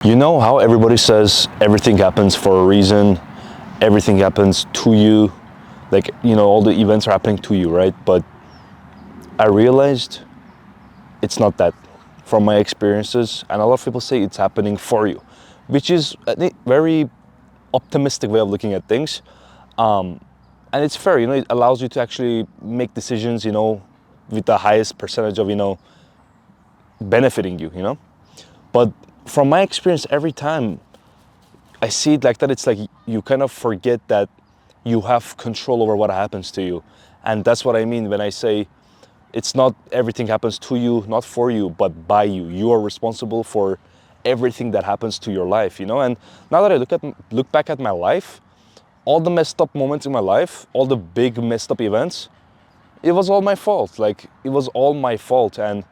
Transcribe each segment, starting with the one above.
You know how everybody says everything happens for a reason, everything happens to you, like, all the events are happening to you, right? But I realized it's not that from my experiences, and a lot of people say it's happening for you, which is, I think, very optimistic way of looking at things. And it's fair, it allows you to actually make decisions, with the highest percentage of, benefiting you. But from my experience, every time I see it like that, it's like you kind of forget that you have control over what happens to you. And that's what I mean when I say it's not everything happens to you, not for you, but by you. You are responsible for everything that happens to your life. And now that I look back at my life, all the messed up moments in my life, all the big messed up events, it was all my fault. Like, it was all my fault. And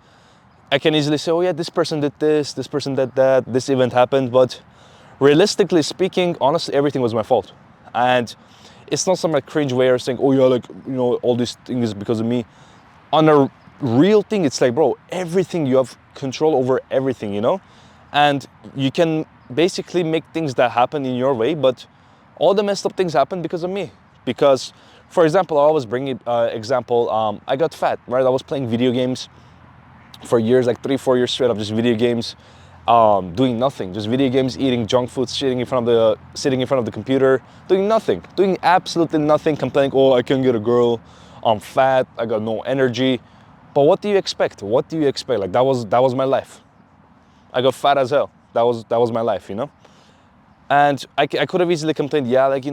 I can easily say, oh yeah, this person did this person did that, this event happened, but realistically speaking, honestly, everything was my fault. And it's not some like cringe way of saying, oh yeah, like, all these things is because of me. On a real thing, it's like, bro, everything, you have control over everything. And you can basically make things that happen in your way, but all the messed up things happen because of me. Because, for example, I always bring it example, I got fat, right? I was playing video games for years, like 3-4 years straight of just video games, doing nothing, just video games, eating junk food, sitting in front of the computer, doing nothing, doing absolutely nothing, complaining, oh, I can't get a girl, I'm fat, I got no energy. But what do you expect? Like, that was my life. I got fat as hell. That was my life. And I could have easily complained, yeah, like,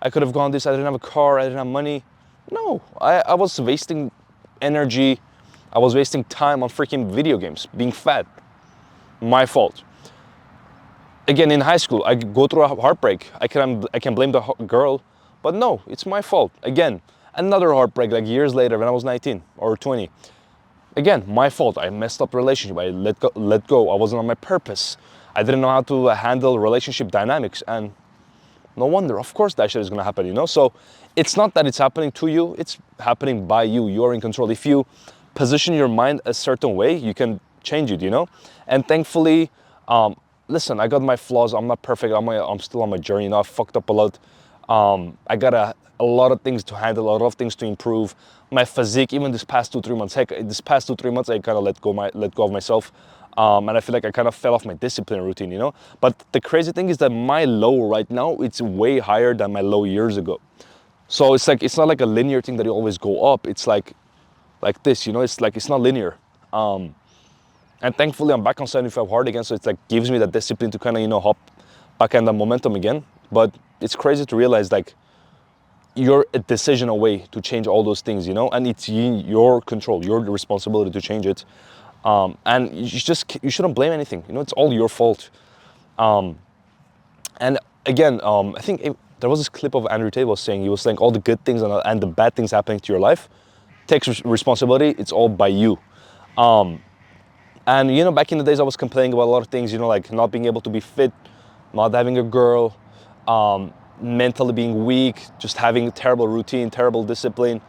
I could have gone this, I didn't have a car, I didn't have money. No, I was wasting energy, I was wasting time on freaking video games, being fat. My fault. Again, in high school, I go through a heartbreak. I can blame the girl, but no, it's my fault. Again, another heartbreak like years later when I was 19 or 20. Again, my fault. I messed up relationship. I let go. I wasn't on my purpose. I didn't know how to handle relationship dynamics, and no wonder. Of course, that shit is gonna happen. So it's not that it's happening to you; it's happening by you. You are in control. If you position your mind a certain way, you can change it. And thankfully, listen, I got my flaws. I'm not perfect. I'm still on my journey. I fucked up a lot. I got a lot of things to handle, a lot of things to improve. My physique, even this past 2-3 months, heck, this past 2-3 months, I kind of let go of myself. And I feel like I kind of fell off my discipline routine. But the crazy thing is that my low right now, it's way higher than my low years ago. So it's not like a linear thing that you always go up. It's like this, it's not linear. And thankfully I'm back on 75 hard again, so it's like gives me that discipline to kind of hop back on the momentum again. But it's crazy to realize, like, you're a decision away to change all those things, and it's in your control, your responsibility to change it. And you shouldn't blame anything, it's all your fault. And again, I think there was this clip of Andrew Tate saying, he was saying all the good things and the bad things happening to your life, takes responsibility, it's all by you. And back in the days I was complaining about a lot of things, like not being able to be fit, not having a girl, mentally being weak, just having a terrible routine, terrible discipline.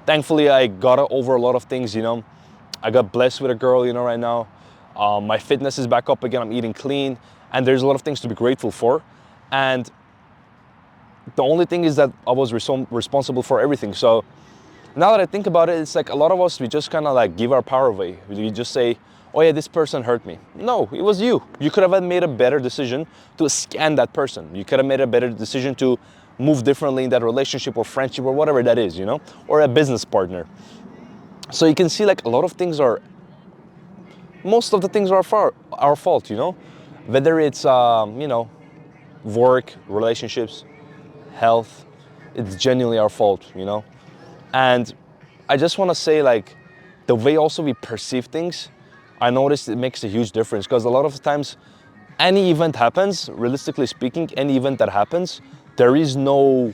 Thankfully, I got over a lot of things, I got blessed with a girl, right now. My fitness is back up again, I'm eating clean, and there's a lot of things to be grateful for. And the only thing is that I was responsible for everything. So now that I think about it, it's like a lot of us, we just kind of like give our power away. We just say, oh yeah, this person hurt me. No, it was you. You could have made a better decision to scan that person. You could have made a better decision to move differently in that relationship or friendship or whatever that is, or a business partner. So you can see, like, a lot of things most of the things are our fault, whether it's, work, relationships, health, it's genuinely our fault, And I just want to say, like, the way also we perceive things, I noticed it makes a huge difference, because a lot of times any event happens, realistically speaking, any event that happens, there is no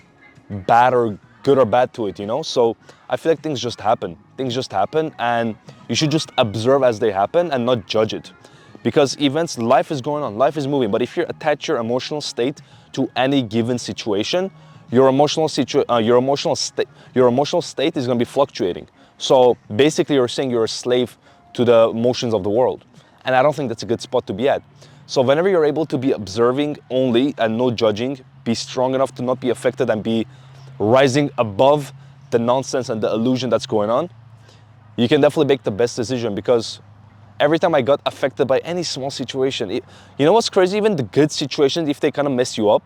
bad or good or bad to it, So I feel like things just happen, and you should just observe as they happen and not judge it. Because events, life is going on, life is moving, but if you attach your emotional state to any given situation, your emotional state is going to be fluctuating. So basically you're saying you're a slave to the emotions of the world. And I don't think that's a good spot to be at. So whenever you're able to be observing only and no judging, be strong enough to not be affected and be rising above the nonsense and the illusion that's going on, you can definitely make the best decision. Because every time I got affected by any small situation, you know what's crazy? Even the good situations, if they kind of mess you up,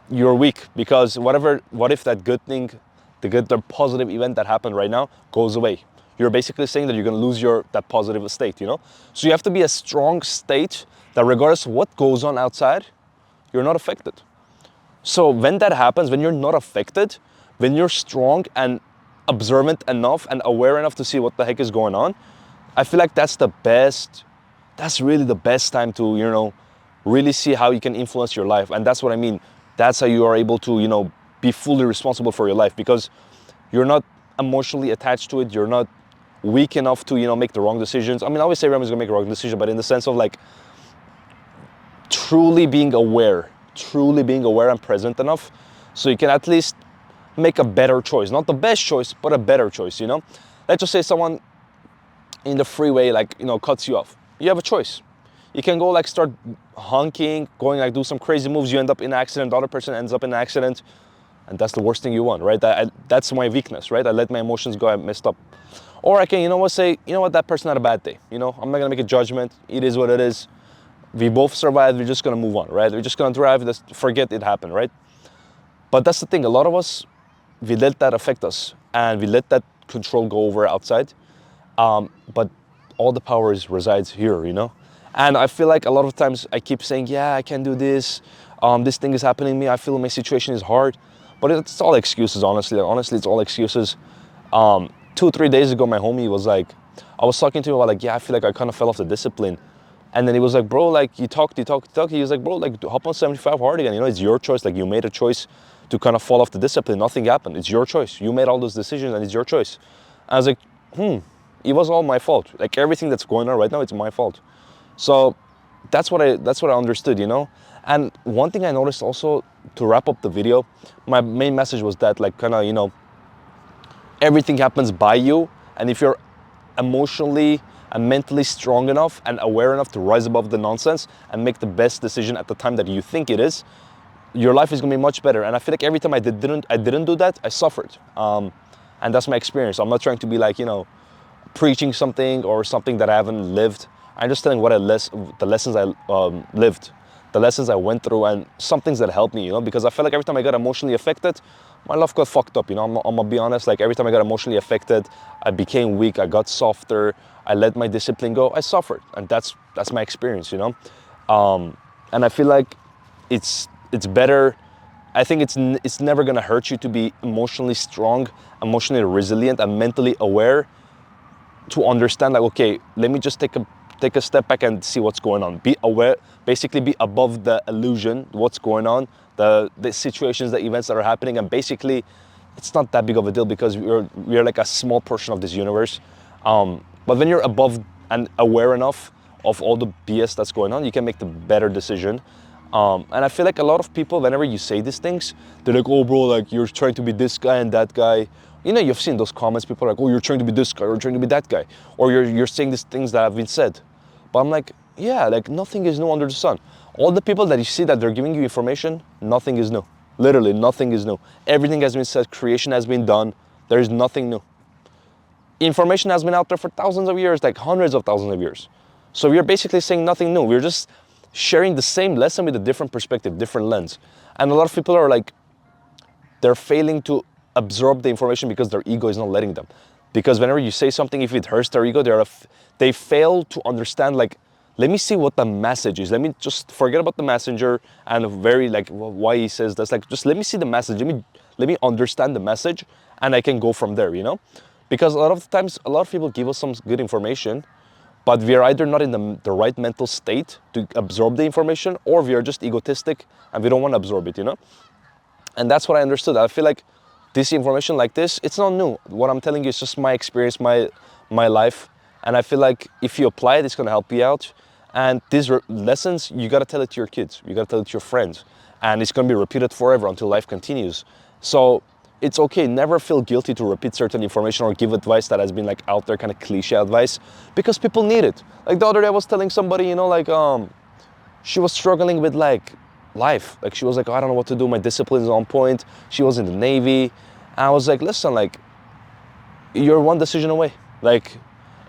you're weak. Because what if that good thing, the positive event that happened right now goes away? You're basically saying that you're going to lose that positive state, you know? So you have to be a strong state that regardless of what goes on outside, you're not affected. So when that happens, when you're not affected, when you're strong and observant enough and aware enough to see what the heck is going on, I feel like that's really the best time to, you know, really see how you can influence your life. And that's what I mean. That's how you are able to, you know, be fully responsible for your life, because you're not emotionally attached to it. You're not weak enough to, you know, make the wrong decisions. I mean, I always say everyone's gonna make a wrong decision, but in the sense of like truly being aware and present enough so you can at least make a better choice. Not the best choice, but a better choice, you know? Let's just say someone in the freeway, like, you know, cuts you off. You have a choice. You can go like start honking, going like do some crazy moves. You end up in an accident, the other person ends up in an accident. And that's the worst thing you want, right? That's my weakness, right? I let my emotions go, I messed up. Or I can, you know what, say, you know what, that person had a bad day. You know, I'm not gonna make a judgment. It is what it is. We both survived, we're just gonna move on, right? We're just gonna drive, just forget it happened, right? But that's the thing, a lot of us, we let that affect us and we let that control go over outside. But all the power resides here, you know? And I feel like a lot of times I keep saying, yeah, I can do this. This thing is happening to me. I feel my situation is hard. But it's all excuses, honestly. Honestly, it's all excuses. 2-3 days ago, my homie was like, I was talking to him about like, yeah, I feel like I kind of fell off the discipline. And then he was like, bro, like you talked. He was like, bro, like hop on 75 hard again. You know, it's your choice. Like you made a choice to kind of fall off the discipline. Nothing happened. It's your choice. You made all those decisions and it's your choice. I was like, it was all my fault. Like everything that's going on right now, it's my fault. So that's what I understood, you know? And one thing I noticed also, to wrap up the video, my main message was that like kind of, you know, everything happens by you. And if you're emotionally and mentally strong enough and aware enough to rise above the nonsense and make the best decision at the time that you think it is, your life is gonna be much better. And I feel like every time I didn't do that, I suffered. And that's my experience. I'm not trying to be like, you know, preaching something or something that I haven't lived. I'm just telling the lessons I lived, the lessons I went through, and some things that helped me, you know, because I felt like every time I got emotionally affected, my life got fucked up, you know. I'm gonna be honest, like every time I got emotionally affected, I became weak, I got softer, I let my discipline go, I suffered. And that's my experience, you know. And I feel like it's better. I think it's never gonna hurt you to be emotionally strong, emotionally resilient, and mentally aware, to understand like, okay, let me just take a step back and see what's going on. Be aware, basically be above the illusion, what's going on, the situations, the events that are happening, and basically it's not that big of a deal because we're like a small portion of this universe. But when you're above and aware enough of all the BS that's going on, you can make the better decision. And I feel like a lot of people, whenever you say these things, they're like, oh bro, like you're trying to be this guy and that guy. You know, you've seen those comments, people are like, oh, you're trying to be this guy, or you're trying to be that guy, or you're saying these things that have been said. But I'm like, yeah, like nothing is new under the sun. All the people that you see that they're giving you information, nothing is new. Literally, nothing is new. Everything has been said, creation has been done. There is nothing new. Information has been out there for thousands of years, like hundreds of thousands of years. So we're basically saying nothing new. We're just sharing the same lesson with a different perspective, different lens. And a lot of people are like, they're failing to absorb the information because their ego is not letting them. Because whenever you say something, if it hurts their ego, they fail to understand, like, let me see what the message is. Let me just forget about the messenger and very like why he says that's like, just let me see the message. Let me understand the message and I can go from there, you know? Because a lot of times, a lot of people give us some good information, but we are either not in the right mental state to absorb the information, or we are just egotistic and we don't want to absorb it, you know? And that's what I understood. I feel like this information like this, it's not new. What I'm telling you is just my experience, my life. And I feel like if you apply it, it's gonna help you out. And these lessons, you gotta tell it to your kids. You gotta tell it to your friends. And it's gonna be repeated forever until life continues. So it's okay, never feel guilty to repeat certain information or give advice that has been like out there, kind of cliche advice, because people need it. Like the other day I was telling somebody, you know, like, she was struggling with like life. Like she was like, oh, I don't know what to do. My discipline is on point. She was in the Navy. And I was like, listen, like, you're one decision away. Like,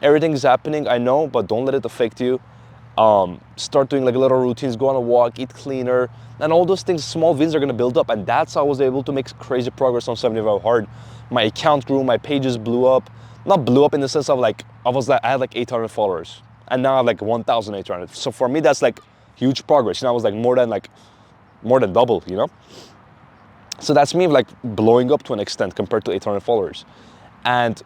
everything's happening, I know, but don't let it affect you. Start doing like little routines, go on a walk, eat cleaner, and all those things, small wins are gonna build up. And that's how I was able to make crazy progress on 75 Hard. My account grew, my pages blew up. Not blew up in the sense of like, I had like 800 followers. And now I have like 1,800. So for me, that's like huge progress. You know, I was like more than double, you know? So that's me like blowing up to an extent compared to 800 followers. And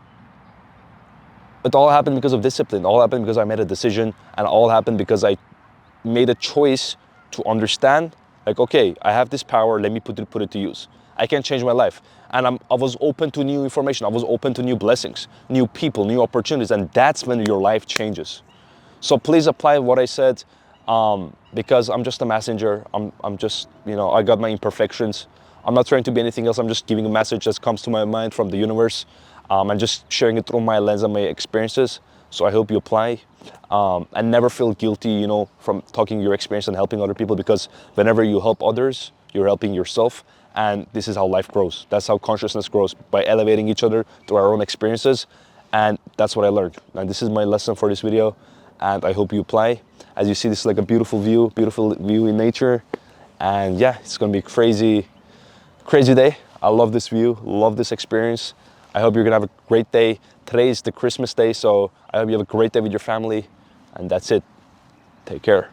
it all happened because of discipline. It all happened because I made a decision, and it all happened because I made a choice to understand, like, okay, I have this power, let me put it to use. I can change my life. And I was open to new information. I was open to new blessings, new people, new opportunities, and that's when your life changes. So please apply what I said, because I'm just a messenger. I'm just, you know, I got my imperfections. I'm not trying to be anything else. I'm just giving a message that comes to my mind from the universe, and just sharing it through my lens and my experiences. So I hope you apply, and never feel guilty, you know, from talking your experience and helping other people, because whenever you help others, you're helping yourself. And this is how life grows. That's how consciousness grows, by elevating each other through our own experiences. And that's what I learned. And this is my lesson for this video. And I hope you apply. As you see, this is like a beautiful view in nature. And yeah, it's gonna be crazy day. I love this view, love this experience. I hope you're gonna have a great day. Today is the Christmas day, so I hope you have a great day with your family. And that's it. Take care.